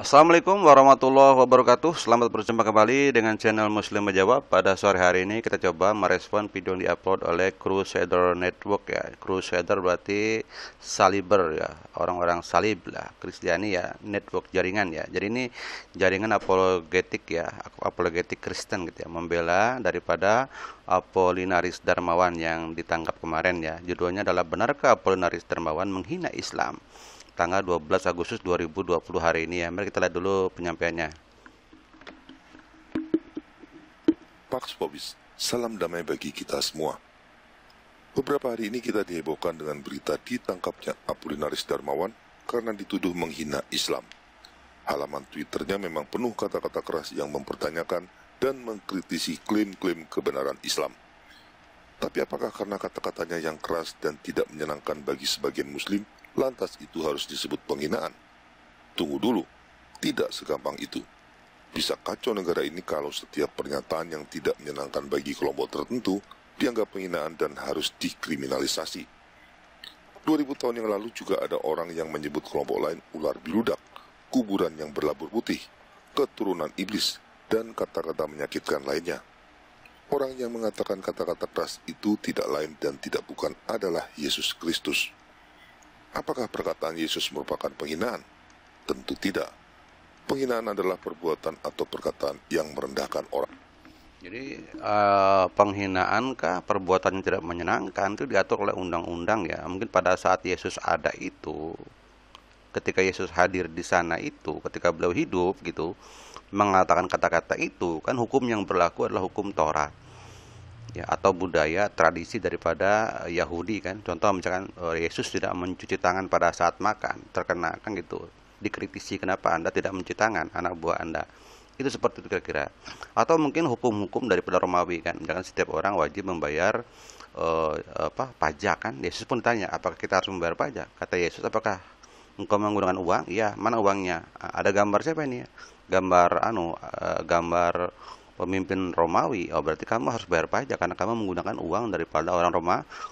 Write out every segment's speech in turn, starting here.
Assalamualaikum warahmatullahi wabarakatuh. Selamat berjumpa kembali dengan channel Muslim Menjawab. Pada sore hari ini kita coba merespon video yang diupload oleh Crusader Network ya. Crusader berarti Saliber ya, orang-orang salib lah, Kristiani ya, network jaringan ya. Jadi ini jaringan apologetik ya, apologetik Kristen gitu ya, membela daripada Apollinaris Darmawan yang ditangkap kemarin ya. Judulnya adalah Benarkah Apollinaris Darmawan menghina Islam? Tanggal 12 Agustus 2020 hari ini ya. Mari kita lihat dulu penyampaiannya. Pax Vobis, salam damai bagi kita semua. Beberapa hari ini kita dihebohkan dengan berita ditangkapnya Apollinaris Darmawan karena dituduh menghina Islam. Halaman Twitternya memang penuh kata-kata keras yang mempertanyakan dan mengkritisi klaim-klaim kebenaran Islam. Tapi apakah karena kata-katanya yang keras dan tidak menyenangkan bagi sebagian Muslim, lantas itu harus disebut penghinaan? Tunggu dulu, tidak segampang itu. Bisa kacau negara ini kalau setiap pernyataan yang tidak menyenangkan bagi kelompok tertentu dianggap penghinaan dan harus dikriminalisasi. 2000 tahun yang lalu juga ada orang yang menyebut kelompok lain ular biludak, kuburan yang berlabur putih, keturunan iblis, dan kata-kata menyakitkan lainnya. Orang yang mengatakan kata-kata keras itu tidak lain dan tidak bukan adalah Yesus Kristus. Apakah perkataan Yesus merupakan penghinaan? Tentu tidak. Penghinaan adalah perbuatan atau perkataan yang merendahkan orang. Jadi penghinaan kah, perbuatan yang tidak menyenangkan itu diatur oleh undang-undang ya. Mungkin pada saat Yesus ada itu, ketika Yesus hadir di sana itu, ketika beliau hidup gitu, mengatakan kata-kata itu, kan hukum yang berlaku adalah hukum Taurat. Ya, atau budaya tradisi daripada Yahudi kan. Contoh misalkan Yesus tidak mencuci tangan pada saat makan, terkena kan gitu. Dikritisi kenapa Anda tidak mencuci tangan anak buah Anda. Itu seperti itu kira-kira. Atau mungkin hukum-hukum daripada Romawi kan. Misalkan setiap orang wajib membayar pajak kan. Yesus pun tanya, apakah kita harus membayar pajak? Kata Yesus, apakah engkau menggunakan uang? Iya, mana uangnya? Ada gambar siapa ini ya? Gambar pemimpin Romawi. Oh, berarti kamu harus bayar pajak karena kamu menggunakan uang daripada orang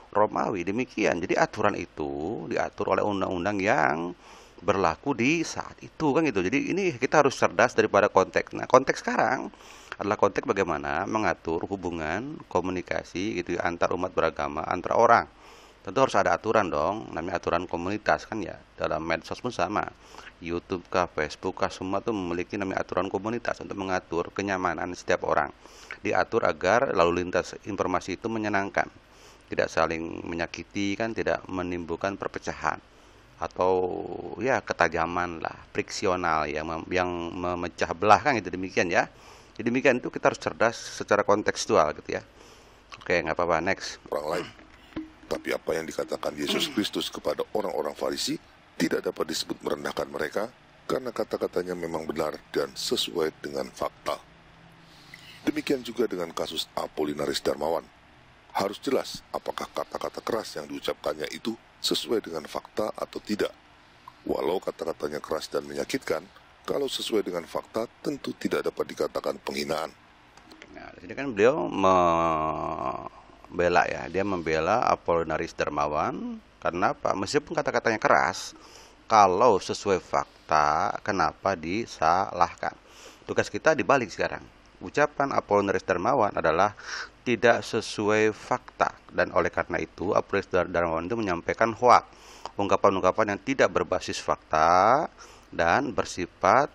Romawi. Demikian. Jadi aturan itu diatur oleh undang-undang yang berlaku di saat itu kan gitu. Jadi ini kita harus cerdas daripada konteks. Nah, konteks sekarang adalah konteks bagaimana mengatur hubungan komunikasi gitu ya, antar umat beragama, antar orang. Tentu harus ada aturan dong, namanya aturan komunitas kan ya. Dalam medsos pun sama. YouTube kah, Facebook kah, semua tuh memiliki namanya aturan komunitas untuk mengatur kenyamanan setiap orang. Diatur agar lalu lintas informasi itu menyenangkan, tidak saling menyakiti kan, tidak menimbulkan perpecahan atau ya ketajaman lah, friksional yang memecah belah kan gitu, demikian ya. Jadi demikian itu kita harus cerdas secara kontekstual gitu ya. Oke, nggak apa-apa, next. Orang lain. Tapi apa yang dikatakan Yesus Kristus kepada orang-orang Farisi tidak dapat disebut merendahkan mereka karena kata-katanya memang benar dan sesuai dengan fakta. Demikian juga dengan kasus Apollinaris Darmawan. Harus jelas apakah kata-kata keras yang diucapkannya itu sesuai dengan fakta atau tidak. Walau kata-katanya keras dan menyakitkan, kalau sesuai dengan fakta tentu tidak dapat dikatakan penghinaan. Nah, ini kan beliau membela ya, dia membela Apollinaris Darmawan karena apa? Meskipun kata-katanya keras, kalau sesuai fakta, kenapa disalahkan? Tugas kita dibalik sekarang. Ucapan Apollinaris Darmawan adalah tidak sesuai fakta dan oleh karena itu Apollinaris Darmawan itu menyampaikan hoak, ungkapan-ungkapan yang tidak berbasis fakta dan bersifat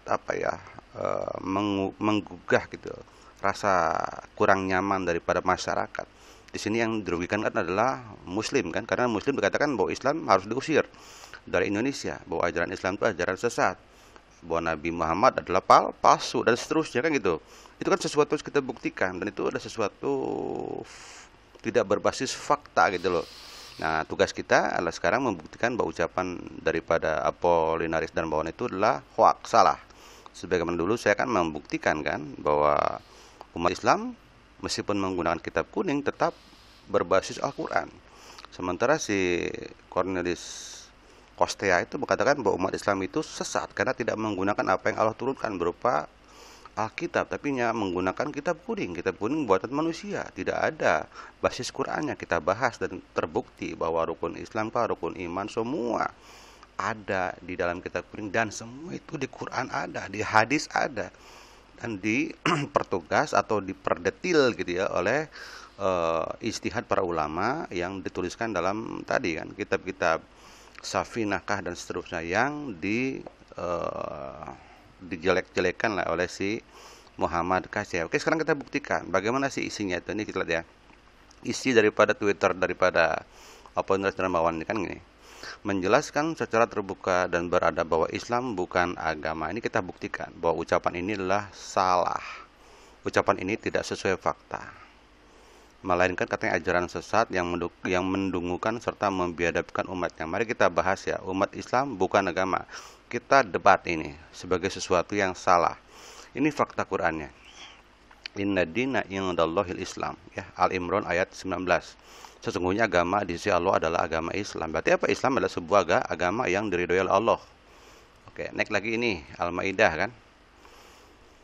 menggugah gitu rasa kurang nyaman daripada masyarakat. Di sini yang dirugikan kan adalah Muslim kan, karena Muslim dikatakan bahwa Islam harus diusir dari Indonesia, bahwa ajaran Islam itu ajaran sesat, bahwa Nabi Muhammad adalah palsu dan seterusnya kan gitu. Itu kan sesuatu yang kita buktikan dan itu adalah sesuatu tidak berbasis fakta gitu loh. Nah, tugas kita adalah sekarang membuktikan bahwa ucapan daripada Apollinaris Darmawan itu adalah hoax, salah. Sebagaimana dulu saya kan membuktikan kan bahwa umat Islam meskipun menggunakan kitab kuning tetap berbasis Al-Quran. Sementara si Cornelis Kostea itu mengatakan bahwa umat Islam itu sesat karena tidak menggunakan apa yang Allah turunkan berupa Alkitab, tapi menggunakan kitab kuning. Kitab kuning buatan manusia, tidak ada basis Qurannya. Kita bahas dan terbukti bahwa rukun Islam, rukun iman semua ada di dalam kitab kuning, dan semua itu di Quran ada, di hadis ada, dan dipertugas atau diperdetil gitu ya oleh ijtihad para ulama yang dituliskan dalam tadi kan kitab-kitab Safinahkah dan seterusnya yang dijelek-jelekan lah oleh si Muhammad Kasih. Oke, sekarang kita buktikan bagaimana sih isinya itu. Ini kita lihat ya. Isi daripada Twitter daripada Apollinaris Darmawan ini kan gini. Menjelaskan secara terbuka dan beradab bahwa Islam bukan agama. Ini kita buktikan bahwa ucapan ini adalah salah. Ucapan ini tidak sesuai fakta, melainkan katanya ajaran sesat yang mendungukan serta membiadabkan umatnya. Mari kita bahas ya, umat Islam bukan agama. Kita debat ini sebagai sesuatu yang salah. Ini fakta Qur'annya. Inna dina indallahil Islam, ya, Al-Imran ayat 19. Sesungguhnya agama di sisi Allah adalah agama Islam. Berarti apa? Islam adalah sebuah agama yang diridhoi oleh Allah. Oke, next lagi ini Al-Maidah kan.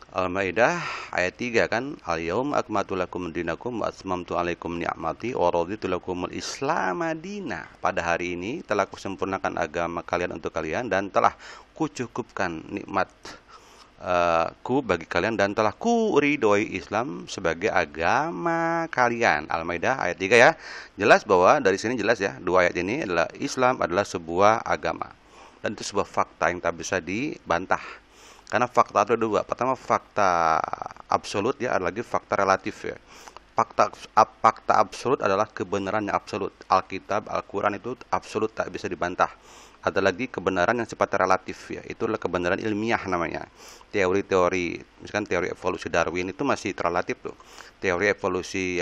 Al-Maidah ayat 3 kan, al-yaum akmaltu lakum dinakum wa atmamtu alaikum ni'mati wa raditu lakumul Islam madina. Pada hari ini telah kusempurnakan agama kalian untuk kalian dan telah kucukupkan nikmat ku bagi kalian dan telah ku ridhoi Islam sebagai agama kalian. Al-Maidah ayat 3 ya. Jelas bahwa dari sini jelas ya, dua ayat ini adalah Islam adalah sebuah agama. Dan itu sebuah fakta yang tak bisa dibantah. Karena fakta ada dua. Pertama fakta absolut ya, ada lagi fakta relatif ya. Fakta absolut adalah kebenaran yang absolut. Alkitab, Al-Quran itu absolut tak bisa dibantah. Ada lagi kebenaran yang sifatnya relatif ya. Itu adalah kebenaran ilmiah namanya. Teori-teori, misalkan teori evolusi Darwin itu masih relatif tuh. Teori evolusi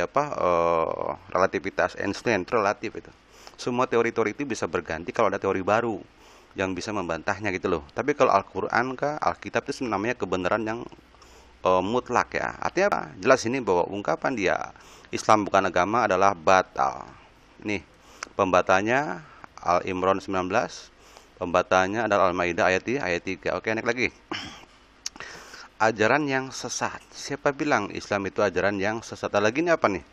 relativitas Einstein itu relatif itu. Semua teori-teori itu bisa berganti kalau ada teori baru yang bisa membantahnya gitu loh. Tapi kalau Al-Quran Alkitab itu namanya kebenaran yang mutlak ya. Artinya apa? Jelas ini bahwa ungkapan dia Islam bukan agama adalah batal. Nih pembatalnya Al-Imran 19, pembatalnya adalah Al-Maidah ayat 3. Oke, naik lagi. Ajaran yang sesat. Siapa bilang Islam itu ajaran yang sesat? Lagi ini apa nih?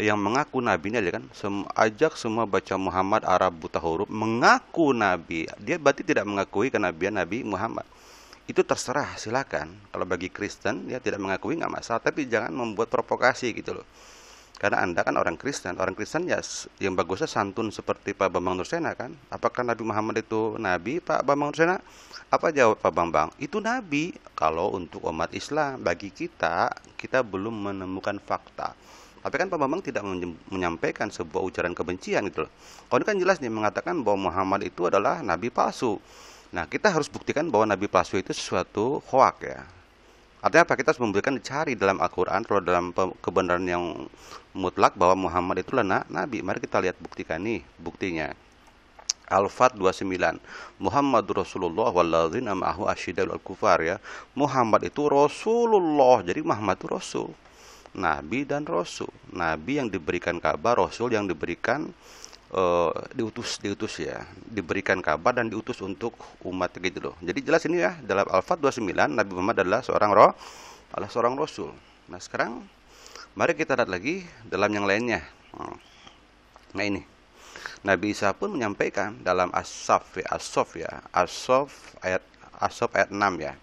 Yang mengaku nabi ini aja kan, ajak semua baca Muhammad Arab buta huruf, mengaku nabi. Dia berarti tidak mengakui kenabian Nabi Muhammad. Itu terserah, silakan. Kalau bagi Kristen dia tidak mengakui nggak masalah, tapi jangan membuat provokasi gitu loh. Karena Anda kan orang Kristen ya yang bagusnya santun seperti Pak Bambang Nursena kan. Apakah Nabi Muhammad itu nabi, Pak Bambang Nursena? Apa jawab Pak Bambang? Itu nabi. Kalau untuk umat Islam, bagi kita belum menemukan fakta. Tapi kan Pak Bambang tidak menyampaikan sebuah ujaran kebencian gitu loh. Kalau ini kan jelas nih mengatakan bahwa Muhammad itu adalah nabi palsu. Nah, kita harus buktikan bahwa nabi palsu itu sesuatu hoak ya. Artinya apa? Kita harus memberikan dicari dalam Al-Quran, kalau dalam kebenaran yang mutlak bahwa Muhammad itulah nabi. Mari kita lihat buktikan nih, buktinya. Al-Fat 29. Muhammadur Rasulullah walladzina ma'ahu asyiddaul kufar ya. Muhammad itu Rasulullah. Jadi Muhammad itu Rasul. Nabi dan Rasul. Nabi yang diberikan kabar, Rasul yang diberikan diutus ya, diberikan kabar dan diutus untuk umat gitu loh. Jadi jelas ini ya dalam Al-Fat 29 Nabi Muhammad adalah seorang Rasul. Nah sekarang mari kita lihat lagi dalam yang lainnya. Nah ini Nabi Isa pun menyampaikan dalam As-Saff ayat 6 ya.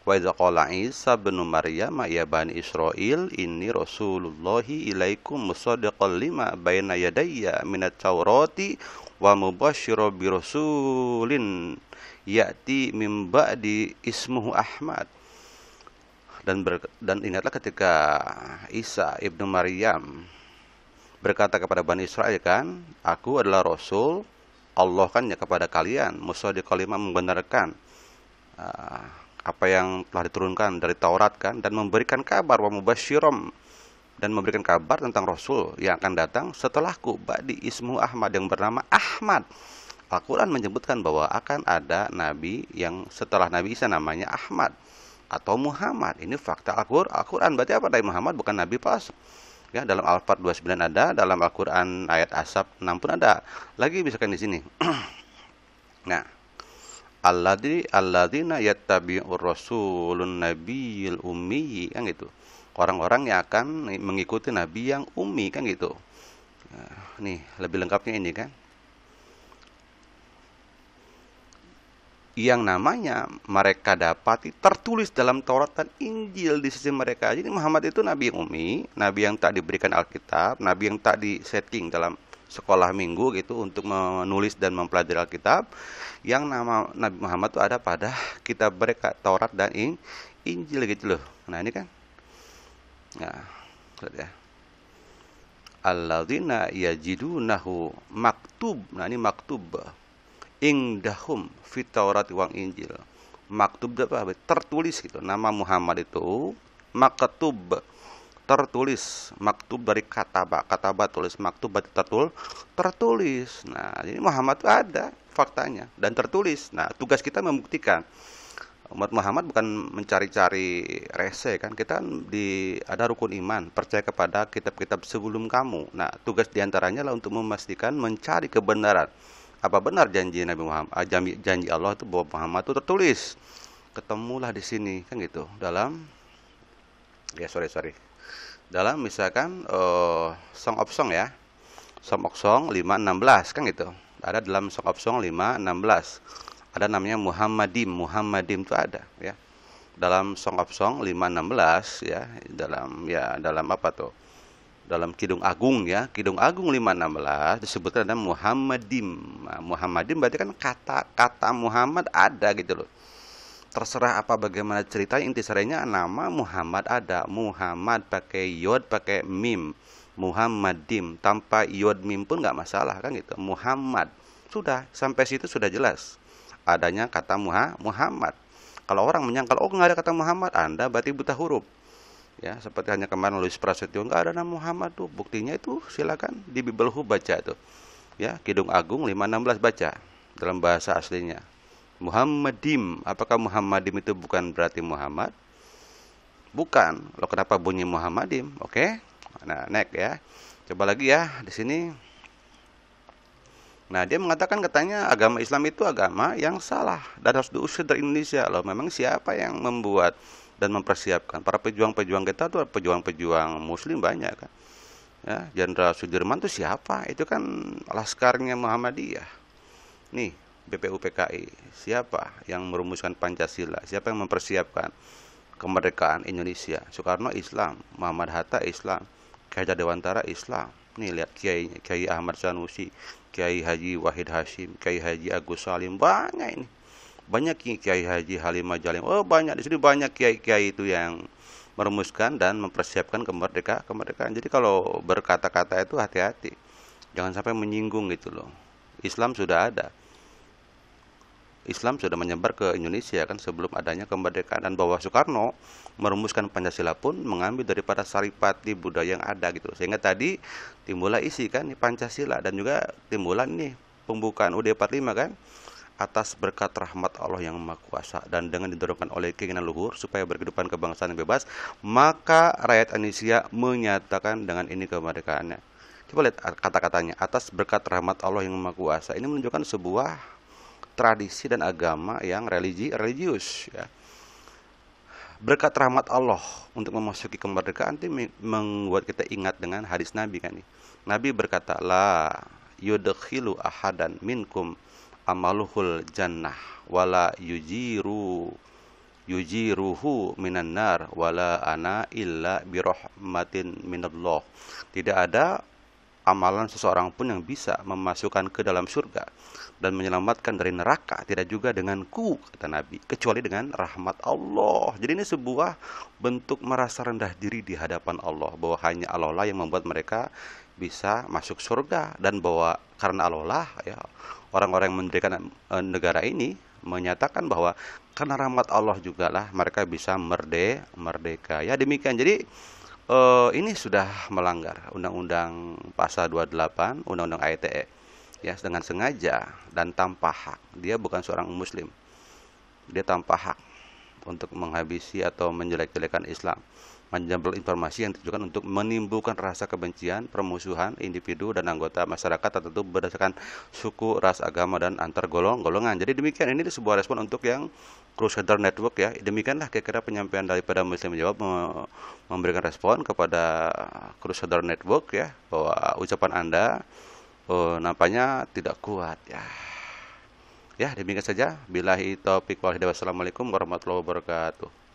Wa idza qala Isa bin Maryam ya bani Israil inni rasulullahi ilaikum musaddiqan lima baina yadayya minat taurati wa mubasysyiran bi rasulin ya'ti min ba'di ismuhu Ahmad. Dan ingatlah ketika Isa ibnu Maryam berkata kepada Bani Israel kan, aku adalah Rasul Allah kan ya kepada kalian, musaddiqan lima membenarkan apa yang telah diturunkan dari Taurat kan, dan memberikan kabar wa mubasysyiran dan memberikan kabar tentang Rasul yang akan datang setelahku ba'di ismu Ahmad yang bernama Ahmad. Al-Quran menyebutkan bahwa akan ada nabi yang setelah Nabi Isa namanya Ahmad atau Muhammad. Ini fakta Al-Quran. Berarti apa? Nabi Muhammad bukan nabi palsu. Ya, dalam Al-Fat 29 ada, dalam Al-Quran ayat As-Saff 6 pun ada. Lagi misalkan di sini. Nah, alladzina yattabi'ur rasulun nabiyil ummi kan gitu. Orang-orang yang akan mengikuti nabi yang ummi kan gitu. Nah, nih lebih lengkapnya ini kan. yang namanya mereka dapati tertulis dalam Taurat dan Injil di sisi mereka. Jadi Muhammad itu nabi yang ummi, nabi yang tak diberikan Alkitab, nabi yang tak disetting dalam sekolah minggu gitu untuk menulis dan mempelajari Alkitab. Yang nama Nabi Muhammad itu ada pada kitab mereka Taurat dan Injil gitu loh. Nah ini kan, nah, lihat ya. Alladzina yajidunahu maktub. Nah ini maktub indahum fit Taurat wang Injil. Maktub itu apa? Tertulis gitu. Nama Muhammad itu maktub, tertulis. Maktub dari kataba, kataba tulis, maktub berarti tertulis. Nah, jadi Muhammad itu ada faktanya dan tertulis. Nah, tugas kita membuktikan. Umat Muhammad bukan mencari-cari rese kan. Kita kan ada rukun iman, percaya kepada kitab-kitab sebelum kamu. Nah, tugas diantaranya lah untuk memastikan mencari kebenaran. Apa benar janji Nabi Muhammad, janji Allah itu bahwa Muhammad itu tertulis. Ketemulah di sini kan gitu. Dalam dalam misalkan Song of Song ya. Song of Song 5:16 kan gitu. Ada dalam Song of Song 5:16. Ada namanya Muhammadim. Muhammadim itu ada ya. Dalam Song of Song 5:16 ya, dalam apa tuh? Dalam Kidung Agung ya, Kidung Agung 5:16 disebutkan ada Muhammadim. Nah, Muhammadim berarti kan kata Muhammad ada gitu loh. Terserah apa bagaimana ceritanya, intisarinya nama Muhammad ada. Muhammad pakai yod, pakai mim. Muhammadim tanpa yod mim pun nggak masalah kan gitu. Muhammad. Sudah, sampai situ sudah jelas adanya kata Muhammad. Kalau orang menyangkal, oh nggak ada kata Muhammad, Anda berarti buta huruf. Ya, seperti hanya kemarin Louis Prasetyo nggak ada nama Muhammad tuh. Buktinya itu silakan di Bibelhu baca tuh. Ya, Kidung Agung 5:16 baca dalam bahasa aslinya. Muhammadim. Apakah Muhammadim itu bukan berarti Muhammad? Bukan. Lo kenapa bunyi Muhammadim? Oke. Nah, next ya. Coba lagi ya di sini. Nah, dia mengatakan katanya agama Islam itu agama yang salah dan harus diusir dari Indonesia. Loh, memang siapa yang membuat dan mempersiapkan? Para pejuang-pejuang kita tuh pejuang-pejuang muslim banyak kan. Ya, Jenderal Sudirman itu siapa? Itu kan laskarnya Muhammadiyah. Nih, BPUPKI. Siapa yang merumuskan Pancasila? Siapa yang mempersiapkan kemerdekaan Indonesia? Soekarno Islam, Muhammad Hatta Islam, Ki Hajar Dewantara Islam. Nih lihat Kiai Ahmad Sanusi, Kiai Haji Wahid Hashim, Kiai Haji Agus Salim, banyak ini. Banyak Kiai Haji Halimah Jalim. Oh, banyak di sini, banyak kiai-kiai itu yang merumuskan dan mempersiapkan kemerdekaan. Jadi kalau berkata-kata itu hati-hati. Jangan sampai menyinggung gitu loh. Islam sudah ada. Islam sudah menyebar ke Indonesia kan sebelum adanya kemerdekaan, dan bahwa Soekarno merumuskan Pancasila pun mengambil daripada saripati budaya yang ada gitu. Sehingga tadi timbullah isi kan Pancasila, dan juga timbulan nih pembukaan UUD 45 kan, atas berkat rahmat Allah yang Maha Kuasa dan dengan didorongkan oleh keinginan luhur supaya berkehidupan kebangsaan yang bebas, maka rakyat Indonesia menyatakan dengan ini kemerdekaannya. Coba lihat kata-katanya, atas berkat rahmat Allah yang Maha Kuasa. Ini menunjukkan sebuah tradisi dan agama yang religius ya. Berkat rahmat Allah untuk memasuki kemerdekaan itu membuat kita ingat dengan hadis Nabi kan nih. Nabi berkata, la yudkhilu ahadan minkum amaluhul jannah wala yujiruhu minan nar wala ana illa birahmatin minallah. Tidak ada amalan seseorang pun yang bisa memasukkan ke dalam surga dan menyelamatkan dari neraka, tidak juga denganku, kata Nabi, kecuali dengan rahmat Allah. Jadi ini sebuah bentuk merasa rendah diri di hadapan Allah, bahwa hanya Allah lah yang membuat mereka bisa masuk surga, dan bahwa karena Allah lah ya, orang-orang yang mendirikan negara ini menyatakan bahwa karena rahmat Allah juga lah mereka bisa merdeka. Ya demikian. Jadi ini sudah melanggar Undang-Undang Pasal 28, Undang-Undang ITE. Ya, dengan sengaja dan tanpa hak. Dia bukan seorang muslim. Dia tanpa hak untuk menghabisi atau menjelek-jelekan Islam, menjambil informasi yang ditujukan untuk menimbulkan rasa kebencian, permusuhan individu dan anggota masyarakat tertentu berdasarkan suku, ras, agama, dan antar golongan. Jadi demikian, ini sebuah respon untuk yang Crusader Network ya. Demikianlah kira-kira penyampaian daripada Muslim Menjawab, memberikan respon kepada Crusader Network ya, bahwa ucapan Anda nampaknya tidak kuat ya. Ya, demikian saja. Billahi taufiq wal hidayah. Wassalamualaikum warahmatullahi wabarakatuh.